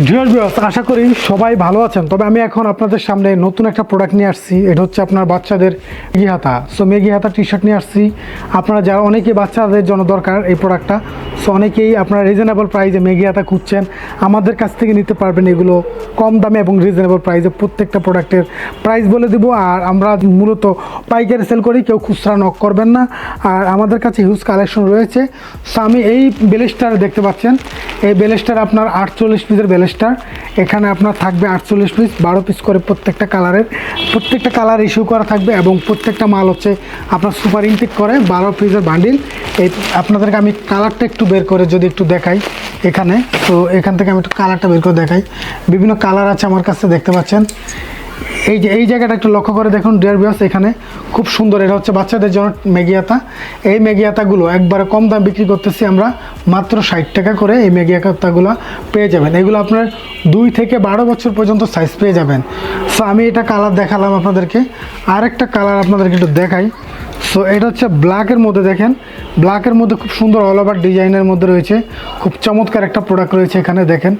Dear viewers, আশা করি সবাই ভালো আছেন। তবে আমি এখন আপনাদের সামনে নতুন একটা প্রোডাক্ট নিয়ে আসছি। এটা হচ্ছে আপনার বাচ্চাদের মেগি হাতা। সো মেগি হাতা টি শার্ট নিয়ে আসছি। আপনারা যারা অনেকেই বাচ্চাদের জন্য দরকার এই প্রোডাক্টটা, সো অনেকেই আপনারা রিজনেবল প্রাইসে মেগি হাতা খুঁজছেন, আমাদের কাছ থেকে নিতে পারবেন। এগুলো কম দামে এবং রিজনেবল প্রাইসে। প্রত্যেকটা প্রোডাক্টের প্রাইস বলে দেবো। আর আমরা মূলত পাইকারি সেল করি, কেউ খুচরা নক করবেন না। আর আমাদের কাছে হিউজ কালেকশন রয়েছে। সো আমি এই বেলেস্টার দেখতে পাচ্ছেন, এই বেলেস্টার আপনার 48 পিসের বেলেস্টার। এখানে আপনার থাকবে 48 পিস, 12 পিস করে প্রত্যেকটা কালারের। প্রত্যেকটা কালার ইস্যু করা থাকবে এবং প্রত্যেকটা মাল হচ্ছে আপনার সুপার ইনটেক করে 12 পিসের বান্ডিল। এই আপনাদেরকে আমি কালারটা একটু বের করে যদি একটু দেখাই এখানে, তো এখান থেকে আমি একটু কালারটা বের করে দেখাই। বিভিন্ন কালার আছে আমার কাছে, দেখতে পাচ্ছেন। এই জায়গাটা একটু লক্ষ্য করে দেখুন ডিয়ার ভিউয়ার্স, এখানে খুব সুন্দর। এটা হচ্ছে বাচ্চাদের জন্য ম্যাগি হাতা। এই ম্যাগি হাতাগুলো একবারে কম দাম বিক্রি করতেছি আমরা, মাত্র 60 টাকা করে এই ম্যাগি হাতাগুলো পেয়ে যাবেন। এগুলো আপনার 2 থেকে 12 বছর পর্যন্ত সাইজ পেয়ে যাবেন। সো আমি এটা কালার দেখালাম আপনাদেরকে, আরেকটা কালার আপনাদেরকে একটু দেখাই। সো এটা হচ্ছে ব্ল্যাকের মধ্যে, দেখেন ব্ল্যাকের মধ্যে খুব সুন্দর অল ওভার ডিজাইনের মধ্যে রয়েছে। খুব চমৎকার একটা প্রোডাক্ট রয়েছে এখানে, দেখেন